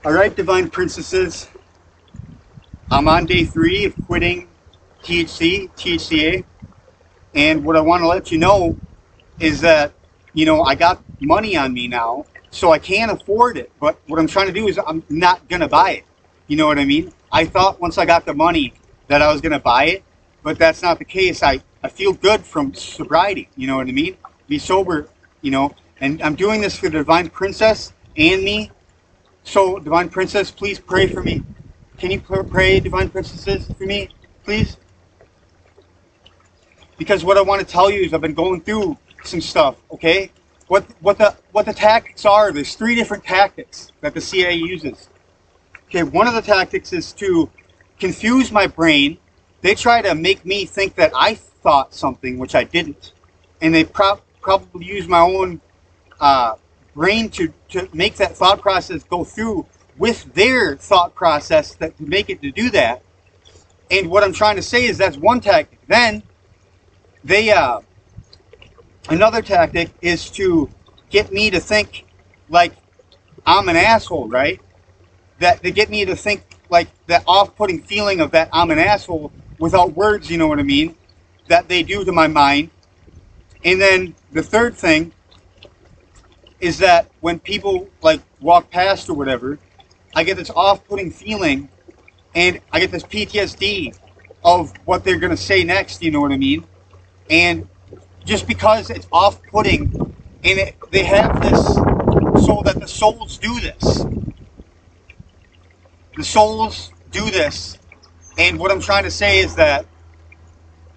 All right, Divine Princesses. I'm on day 3 of quitting THCA, and what I want to let you know is that, I got money on me now, so I can afford it. But what I'm trying to do is I'm not going to buy it. You know what I mean? I thought once I got the money that I was going to buy it, but that's not the case. I feel good from sobriety. You know what I mean? Be sober, and I'm doing this for the Divine Princess and me. So, Divine Princess, please pray for me. Can you pray, Divine Princesses, for me, please? Because what I want to tell you is I've been going through some stuff, okay? What the tactics are, there's 3 different tactics that the CIA uses. Okay, one of the tactics is to confuse my brain. They try to make me think that I thought something, which I didn't. And they probably use my own brain to make that thought process go through with their thought process that to make it to do that. And what I'm trying to say is that's one tactic. Then they another tactic is to get me to think like I'm an asshole, right? That they get me to think like that off-putting feeling of that I'm an asshole without words, you know what I mean? That they do to my mind. And then the third thing is that when people like walk past or whatever, I get this off-putting feeling and I get this PTSD of what they're going to say next, you know what I mean? And just because it's off-putting and they have this so that the souls do this. The souls do this. And what I'm trying to say is that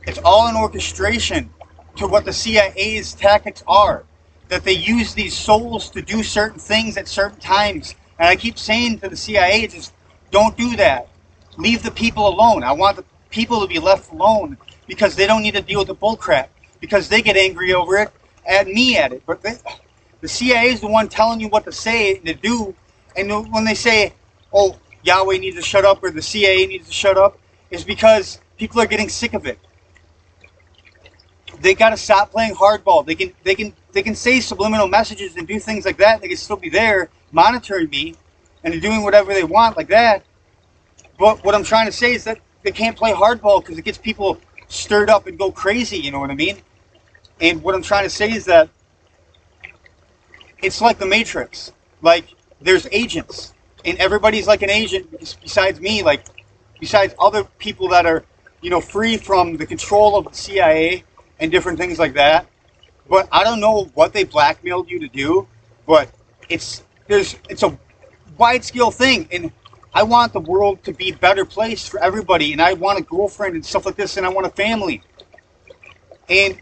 it's all an orchestration to what the CIA's tactics are. That they use these souls to do certain things at certain times. And I keep saying to the CIA, just don't do that. Leave the people alone. I want the people to be left alone because they don't need to deal with the bullcrap. Because they get angry over it, at it. But the CIA is the one telling you what to say and to do. And when they say, oh, Yahweh needs to shut up or the CIA needs to shut up, it's because people are getting sick of it. They got to stop playing hardball. They can say subliminal messages and do things like that. They can still be there monitoring me and they're doing whatever they want like that. But what I'm trying to say is that they can't play hardball because it gets people stirred up and go crazy, you know what I mean? And what I'm trying to say is that it's like the Matrix. Like, there's agents. And everybody's like an agent besides me, like, besides other people that are, free from the control of the CIA and different things like that. But I don't know what they blackmailed you to do, but it's a wide-scale thing. And I want the world to be a better place for everybody. And I want a girlfriend and stuff like this, and I want a family. And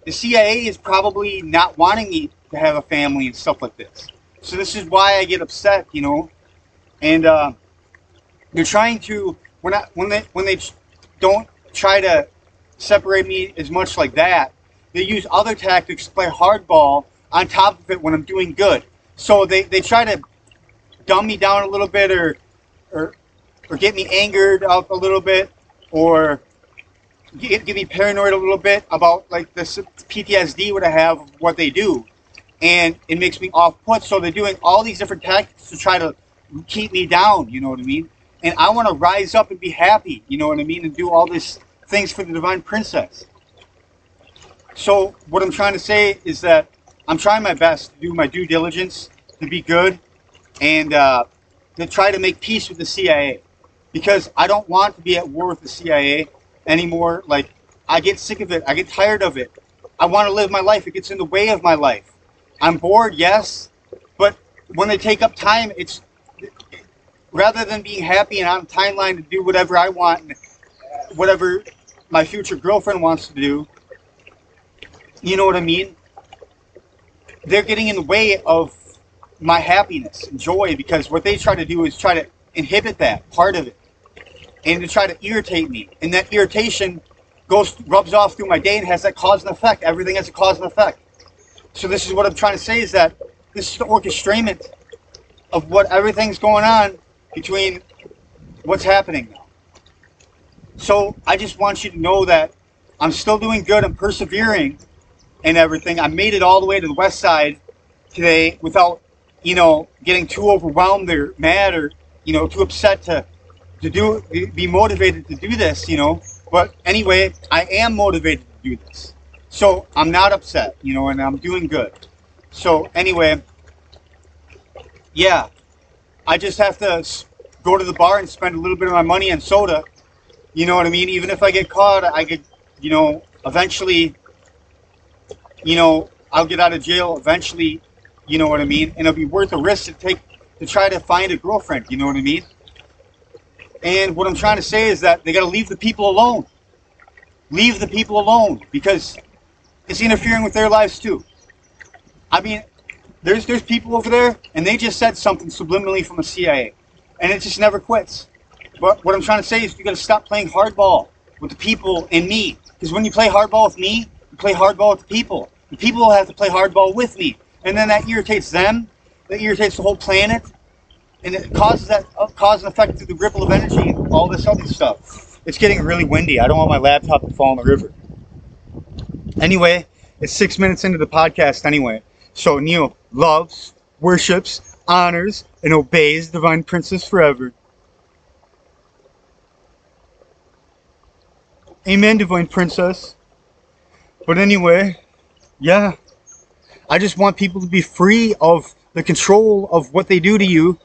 the CIA is probably not wanting me to have a family and stuff like this. So this is why I get upset, And they're trying to when they don't try to separate me as much like that, they use other tactics to play hardball on top of it when I'm doing good. So they try to dumb me down a little bit or get me angered up a little bit or get me paranoid a little bit about like this PTSD what I have of what they do. And it makes me off put. So they're doing all these different tactics to try to keep me down, you know what I mean? And I want to rise up and be happy, you know what I mean? And do all these things for the Divine Princess. So what I'm trying to say is that I'm trying my best to do my due diligence, to be good, and to try to make peace with the CIA. Because I don't want to be at war with the CIA anymore. Like, I get sick of it. I get tired of it. I want to live my life. It gets in the way of my life. I'm bored, yes, but when they take up time, it's rather than being happy and on a timeline to do whatever I want and whatever my future girlfriend wants to do, you know what I mean? They're getting in the way of my happiness and joy because what they try to do is try to inhibit that part of it and to try to irritate me. And that irritation rubs off through my day and has that cause and effect. Everything has a cause and effect. So this is what I'm trying to say is that this is the orchestration of what everything's going on between what's happening now. So I just want you to know that I'm still doing good. I'm persevering and everything. I made it all the way to the west side today without getting too overwhelmed or mad or, too upset be motivated to do this, But anyway, I am motivated to do this. So I'm not upset, and I'm doing good. So anyway, yeah, I just have to go to the bar and spend a little bit of my money on soda. You know what I mean? Even if I get caught, I could, eventually, I'll get out of jail eventually. You know what I mean? And it'll be worth a risk to try to find a girlfriend. You know what I mean? And what I'm trying to say is that they got to leave the people alone. Leave the people alone, because it's interfering with their lives too. I mean, there's people over there, and they just said something subliminally from the CIA, and it just never quits. But what I'm trying to say is you got to stop playing hardball with the people and me, because when you play hardball with me, you play hardball with the people. The people will have to play hardball with me, and then that irritates them. That irritates the whole planet, and it causes an effect through the ripple of energy and all this other stuff. It's getting really windy. I don't want my laptop to fall in the river. Anyway, it's 6 minutes into the podcast anyway. So Neil loves, worships, honors, and obeys Divine Princess forever. Amen, Divine Princess. But anyway, yeah. I just want people to be free of the control of what they do to you.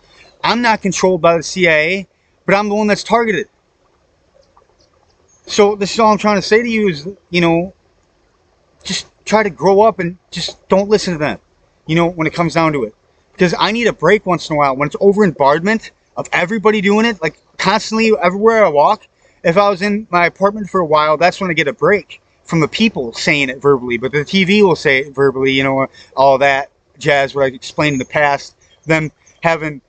I'm not controlled by the CIA, but I'm the one that's targeted. So this is all I'm trying to say to you is, just try to grow up and just don't listen to them, when it comes down to it. Because I need a break once in a while. When it's over-bombardment of everybody doing it, like constantly everywhere I walk, if I was in my apartment for a while, that's when I get a break from the people saying it verbally. But the TV will say it verbally, all that jazz, what I explained in the past. Them having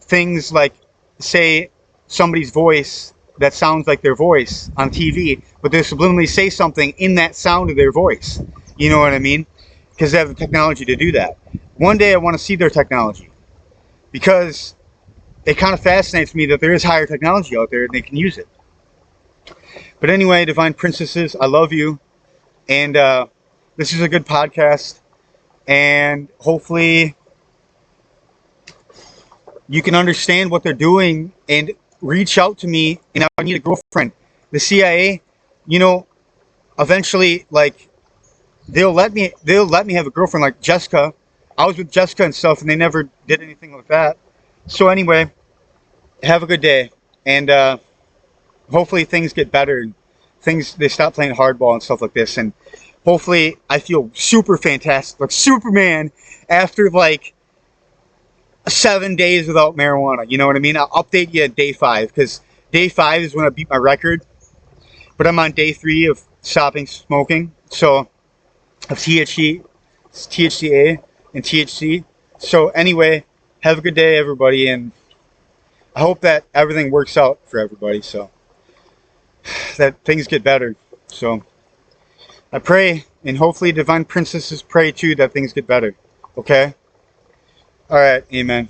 things like, say, somebody's voice that sounds like their voice on TV, but they subliminally say something in that sound of their voice. You know what I mean? Because they have the technology to do that. One day I want to see their technology, because it kind of fascinates me that there is higher technology out there and they can use it. But anyway, Divine Princesses, I love you. And this is a good podcast. And hopefully you can understand what they're doing and reach out to me. And I need a girlfriend. The CIA, eventually, like, they'll let me have a girlfriend, like Jessica. I was with Jessica and stuff, and they never did anything like that. So anyway, have a good day. And hopefully things get better and they stop playing hardball and stuff like this, and hopefully I feel super fantastic, like Superman, after like 7 days without marijuana. You know what I mean? I'll update you at day 5, because day 5 is when I beat my record, but I'm on day 3 of stopping smoking, so of THCA and THC. So anyway, have a good day, everybody, and I hope that everything works out for everybody, so that things get better. So I pray, and hopefully Divine Princesses pray too, that things get better. Okay? Alright, amen.